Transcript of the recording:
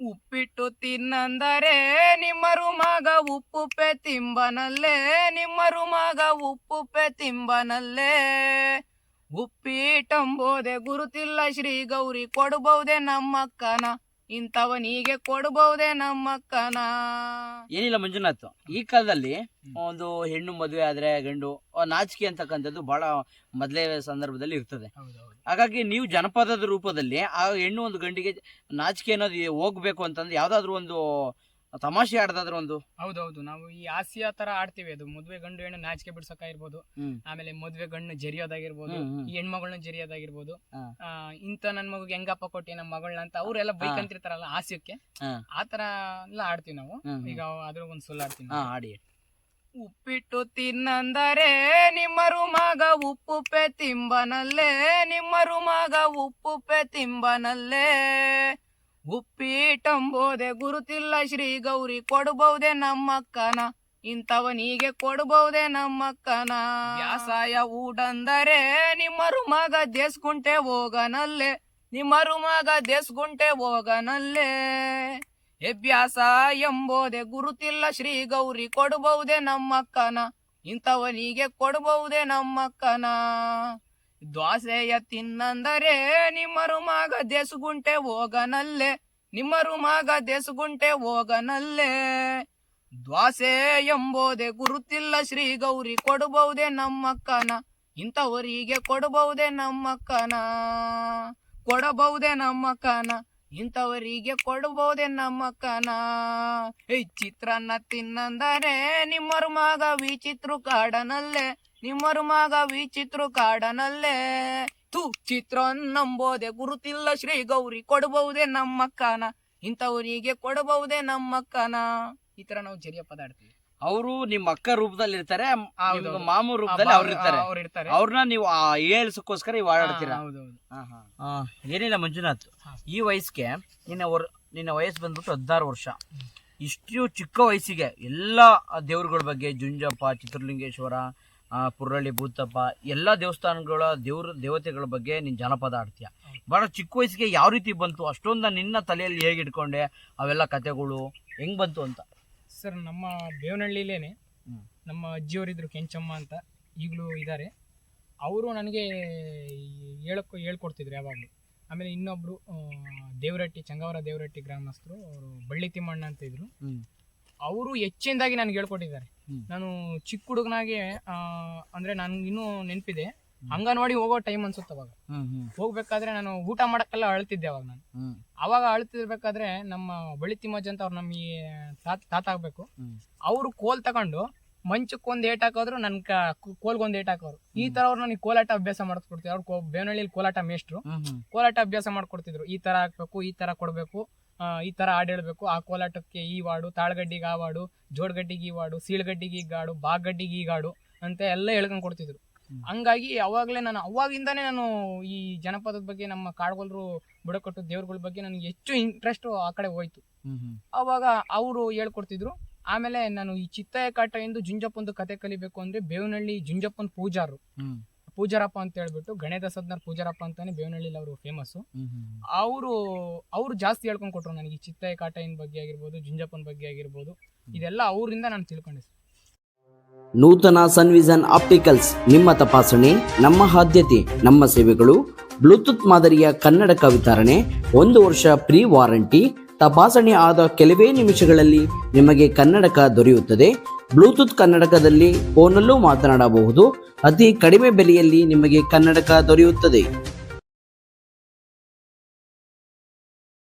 ಉಪ್ಪಿಟ್ಟು ತಿನ್ನಂದರೆ ನಿಮ್ಮರು ಮಗ ಉಪ್ಪುಪ್ಪೆ ತಿಂಬನಲ್ಲೇ, ನಿಮ್ಮರು ಮಗ ಉಪ್ಪುಪ್ಪೆ ತಿಂಬನಲ್ಲೇ. ಉಪ್ಪಿಟ್ಟಂಬೋದೆ ಗುರುತಿಲ್ಲ ಶ್ರೀ ಗೌರಿ, ಕೊಡಬಹುದೇ ನಮ್ಮಕ್ಕನ ಇಂಥವನಿಗೆ ಕೊಡಬಹುದೇ ನಮ್ಮಕ್ಕನ. ಏನಿಲ್ಲ ಮಂಜುನಾಥ್, ಈ ಕಾಲದಲ್ಲಿ ಒಂದು ಹೆಣ್ಣು ಮದುವೆ ಆದ್ರೆ ಗಂಡು ನಾಚಿಕೆ ಅಂತಕ್ಕಂಥದ್ದು ಬಹಳ ಮೊದಲೇ ಸಂದರ್ಭದಲ್ಲಿ ಇರ್ತದೆ. ಹಾಗಾಗಿ ನೀವು ಜನಪದದ ರೂಪದಲ್ಲಿ ಆ ಹೆಣ್ಣು ಒಂದು ಗಂಡಿಗೆ ನಾಚಿಕೆ ಅನ್ನೋದು ಹೋಗ್ಬೇಕು ಅಂತಂದ್ರೆ ಯಾವ್ದಾದ್ರು ಒಂದು ತಮಾಷೆ ಆಡದಾದ್ರು ಒಂದು. ಹೌದೌದು, ನಾವು ಈ ಹಾಸ್ಯ ತರ ಆಡ್ತೀವಿ. ಅದು ಮದ್ವೆ ಗಂಡು ಹೆಣ್ಣು ನಾಚಿಕೆ ಬಿಡ್ಸೋಕಾಗಿರ್ಬೋದು, ಆಮೇಲೆ ಮದ್ವೆ ಗಂಡು ಜರಿಯೋದಾಗಿರ್ಬೋದು, ಈ ಹೆಣ್ಮಗಳನ್ನ ಜರಿಯೋದಾಗಿರ್ಬೋದು. ಇಂತ ನನ್ ಮಗುಗೆ ಹೆಂಗಪ್ಪ ಕೊಟ್ಟಿ ನಮ್ಮ ಮಗಳನ್ನ ಅಂತ ಅವ್ರೆಲ್ಲ ಬೈಕ್ ಅಂತಿರ್ತಾರಲ್ಲ ಹಾಸ್ಯಕ್ಕೆ, ಆತರ ಎಲ್ಲ ಆಡ್ತೀವಿ ನಾವು. ಈಗ ಅದ್ರ ಒಂದ್ ಸುಳ್ಳು ಆಡ್ತೀವಿ. ಆಡಿ. ಉಪ್ಪಿಟ್ಟು ತಿನ್ನಂದರೆ ನಿಮ್ಮರು ಮಗ ಉಪ್ಪುಪ್ಪೆ ತಿಂಬನಲ್ಲೇ, ನಿಮ್ಮರು ಮಗ ಉಪ್ಪುಪ್ಪೆ ತಿಂಬನಲ್ಲೇ. ಉಪ್ಪಿಟ್ಟಂಬೋದೆ ಗುರುತಿಲ್ಲ ಶ್ರೀ ಗೌರಿ, ಕೊಡಬಹುದೇ ನಮ್ಮಕ್ಕನ ಇಂಥವನಿಗೆ ಕೊಡಬಹುದೇ ನಮ್ಮಕ್ಕನ. ವ್ಯಾಸಾಯ ಊಟಂದರೆ ನಿಮ್ಮರು ಮಗ ದೇಸ್ಗುಂಟೆ ಹೋಗನಲ್ಲೇ, ನಿಮ್ಮರು ಮಗ ದೇಸ್ಗುಂಟೆ ಹೋಗನಲ್ಲೇ. ಅಭ್ಯಾಸ ಎಂಬೋದೆ ಗುರುತಿಲ್ಲ ಶ್ರೀ ಗೌರಿ, ಕೊಡಬಹುದೇ ನಮ್ಮಕ್ಕನ ಇಂಥವನಿಗೆ ಕೊಡಬಹುದೇ ನಮ್ಮಕ್ಕನ. ದ್ವಾಸೆಯ ತಿನ್ನಂದರೆ ನಿಮ್ಮರು ಮಗ ದೇಸುಗುಂಟೆ ಹೋಗನಲ್ಲೇ, ನಿಮ್ಮರು ಮಗ ದೇಸುಗುಂಟೆ ಹೋಗನಲ್ಲೇ. ದ್ವಾಸೆ ಎಂಬೋದೆ ಗುರುತಿಲ್ಲ ಶ್ರೀ ಗೌರಿ, ಕೊಡಬಹುದೇ ನಮ್ಮಕ್ಕನ ಇಂಥವರಿಗೆ ಕೊಡಬಹುದೇ ನಮ್ಮಕ್ಕನ, ಕೊಡಬಹುದೇ ನಮ್ಮಕ್ಕನ ಇಂಥವರಿಗೆ ಕೊಡಬಹುದೇ ನಮ್ಮಕ್ಕನ. ಚಿತ್ರಾನ್ನ ತಿನ್ನಂದರೆ ನಿಮ್ಮರು ಮಗ ವಿಚಿತ್ರ ಕಾಡನಲ್ಲೇ, ನಿಮ್ಮರು ಮಗ ವಿಚಿತ್ರ ಕಾಡನಲ್ಲೇ. ಚಿತ್ರಾನ್ನಂಬೋದೆ ಗುರುತಿಲ್ಲ ಶ್ರೀ ಗೌರಿ, ಕೊಡಬಹುದೇ ನಮ್ಮಕ್ಕನ ಇಂಥವರಿಗೆ ಕೊಡಬಹುದೇ ನಮ್ಮಕ್ಕನ. ಈ ತರ ನಾವು ಜರಿಯ ಪದ ಆಡ್ತೀವಿ. ಅವರು ನಿಮ್ಮ ಅಕ್ಕ ರೂಪದಲ್ಲಿ ಇರ್ತಾರೆ, ಮಾಮೂ ರೂಪದಲ್ಲಿ ಅವ್ರು ಇರ್ತಾರೆ. ಅವ್ರನ್ನ ನೀವು ಹೇಳ್ಸಕ್ಕೋಸ್ಕರ ಇವ್ ಆಡ್ತೀರಾ. ಏನಿಲ್ಲ ಮಂಜುನಾಥ್, ಈ ವಯಸ್ಸಿಗೆ ನಿನ್ನ ವಯಸ್ಸು ಬಂದ್ಬಿಟ್ಟು 16 ವರ್ಷ. ಇಷ್ಟು ಚಿಕ್ಕ ವಯಸ್ಸಿಗೆ ಎಲ್ಲ ದೇವ್ರಗಳ ಬಗ್ಗೆ, ಜುಂಜಪ್ಪ, ಚಿತ್ರಲಿಂಗೇಶ್ವರ, ಪುರಳ್ಳಿ ಭೂತಪ್ಪ, ಎಲ್ಲ ದೇವಸ್ಥಾನಗಳ ದೇವತೆಗಳ ಬಗ್ಗೆ ನೀನ್ ಜನಪದ ಆಡ್ತೀಯ. ಬಹಳ ಚಿಕ್ಕ ವಯಸ್ಸಿಗೆ ಯಾವ ರೀತಿ ಬಂತು? ಅಷ್ಟೊಂದು ನಿನ್ನ ತಲೆಯಲ್ಲಿ ಹೇಗೆ ಇಟ್ಕೊಂಡೆ? ಅವೆಲ್ಲ ಕತೆಗಳು ಹೆಂಗ್ ಬಂತು ಅಂತ? ಸರ್, ನಮ್ಮ ಬೇವನಹಳ್ಳಿಲೇನೆ ನಮ್ಮ ಅಜ್ಜಿಯವರಿದ್ರು, ಕೆಂಚಮ್ಮ ಅಂತ, ಈಗಲೂ ಇದ್ದಾರೆ. ಅವರು ನನಗೆ ಹೇಳ್ಕೊಡ್ತಿದ್ರು ಯಾವಾಗಲೂ. ಆಮೇಲೆ ಇನ್ನೊಬ್ರು ದೇವರಟ್ಟಿ, ಚಂಗಾವರ ದೇವರಟ್ಟಿ ಗ್ರಾಮಸ್ಥರು, ಅವರು ಬಳ್ಳಿ ತಿಮ್ಮಣ್ಣ ಅಂತ ಇದ್ರು. ಅವರು ಹೆಚ್ಚಿನದಾಗಿ ನನಗೆ ಹೇಳ್ಕೊಟ್ಟಿದ್ದಾರೆ. ನಾನು ಚಿಕ್ಕ ಹುಡುಗನಾಗೆ ಅಂದ್ರೆ ನನ್ಗೆ ಇನ್ನೂ ನೆನಪಿದೆ, ಅಂಗನವಾಡಿ ಹೋಗೋ ಟೈಮ್ ಅನ್ಸುತ್ತೆ. ಅವಾಗ ಹೋಗ್ಬೇಕಾದ್ರೆ ನಾನು ಊಟ ಮಾಡಕ್ಕೆಲ್ಲ ಅಳ್ತಿದ್ದೆ. ಅವಾಗ ಅಳ್ತಿರ್ಬೇಕಾದ್ರೆ ನಮ್ಮ ಬಳ್ಳಿ ತಿಮ್ಮಜ್ಜ ಅಂತ ಅವ್ರು ನಮ್ಮ ತಾತ ಆಗ್ಬೇಕು, ಅವರು ಕೋಲ್ ತಗೊಂಡು ಮಂಚಕ್ಕೊಂದ್ ಏಟ್ ಹಾಕೋದ್ರು, ನನ್ ಕೋಲ್ಗೊಂದ್ ಏಟ್ ಹಾಕೋರು. ಈ ತರ ಅವ್ರು ನನಗೆ ಕೋಲಾಟ ಅಭ್ಯಾಸ ಮಾಡಿಸ್ಕೊಡ್ತಿದ್ರು. ಅವ್ರು ಬೇವನಹಳ್ಳಿಲಿ ಕೋಲಾಟ ಮೇಷ್ಟ್ರು, ಕೋಲಾಟ ಅಭ್ಯಾಸ ಮಾಡ್ಕೊಡ್ತಿದ್ರು. ಈ ತರ ಹಾಕ್ಬೇಕು, ಈ ತರ ಕೊಡ್ಬೇಕು, ಈ ತರ ಹಾಡು ಹೇಳ್ಬೇಕು, ಆ ಕೋಲಾಟಕ್ಕೆ ಈ ವಾಡು, ತಾಳ್ಗಡ್ಡಿಗೆ ಆ ವಾಡು, ಜೋಡ್ಗಡ್ಡಿಗೆ ಈ ವಾಡು, ಸೀಳ್ಗಡ್ಡಿಗೆ ಈ ಗಾಡು, ಬಾಗಡ್ಡಿಗೆ ಈ ಗಾಡು ಅಂತ ಎಲ್ಲ ಹೇಳ್ಕೊಂಡ್ ಕೊಡ್ತಿದ್ರು. ಹಂಗಾಗಿ ಅವಾಗಿಂದಾನೇ ನಾನು ಈ ಜನಪದದ ಬಗ್ಗೆ, ನಮ್ಮ ಕಾಡುಗೊಲ್ರು, ಬುಡಕಟ್ಟು ದೇವ್ರಗಳ ಬಗ್ಗೆ ನನಗೆ ಹೆಚ್ಚು ಇಂಟ್ರೆಸ್ಟ್ ಆ ಕಡೆ ಹೋಯ್ತು. ಅವಾಗ ಅವರು ಹೇಳ್ಕೊಡ್ತಿದ್ರು. ಆಮೇಲೆ ನಾನು ಈ ಚಿತ್ತಾಯ ಕಾಟ ಎಂದು ಜುಂಜಪ್ಪಂದು ಕತೆ ಕಲಿಬೇಕು ಅಂದ್ರೆ ಬೇವನಹಳ್ಳಿ ಜುಂಜಪ್ಪನ್ ಪೂಜಾರಪ್ಪ ಅಂತ ಹೇಳ್ಬಿಟ್ಟು, ಗಣೇಶ ಸದ್ನರ್ ಪೂಜಾರಪ್ಪ ಅಂತಾನೆ ಬೇವನಹಳ್ಳಿಲಿ ಅವರು ಫೇಮಸ್. ಅವರು ಜಾಸ್ತಿ ಹೇಳ್ಕೊಂಡ್ ಕೊಟ್ರು ನನಗೆ ಈ ಚಿತ್ತಾಯ ಕಾಟನ್ ಬಗ್ಗೆ ಆಗಿರ್ಬೋದು, ಜುಂಜಪ್ಪನ್ ಬಗ್ಗೆ ಆಗಿರ್ಬೋದು. ಇದೆಲ್ಲ ಅವರಿಂದ ನಾನು ತಿಳ್ಕೊಂಡೆ. ನೂತನ ಸನ್ವಿಷನ್ ಆಪ್ಟಿಕಲ್ಸ್, ನಿಮ್ಮ ತಪಾಸಣೆ ನಮ್ಮ ಆದ್ಯತೆ, ನಮ್ಮ ಸೇವೆಗಳು. ಬ್ಲೂಟೂತ್ ಮಾದರಿಯ ಕನ್ನಡಕ ವಿತರಣೆ, 1 ವರ್ಷ ಪ್ರೀ ವಾರಂಟಿ. ತಪಾಸಣೆ ಆದ ಕೆಲವೇ ನಿಮಿಷಗಳಲ್ಲಿ ನಿಮಗೆ ಕನ್ನಡಕ ದೊರೆಯುತ್ತದೆ. ಬ್ಲೂಟೂತ್ ಕನ್ನಡಕದಲ್ಲಿ ಫೋನಲ್ಲೂ ಮಾತನಾಡಬಹುದು. ಅತಿ ಕಡಿಮೆ ಬೆಲೆಯಲ್ಲಿ ನಿಮಗೆ ಕನ್ನಡಕ ದೊರೆಯುತ್ತದೆ.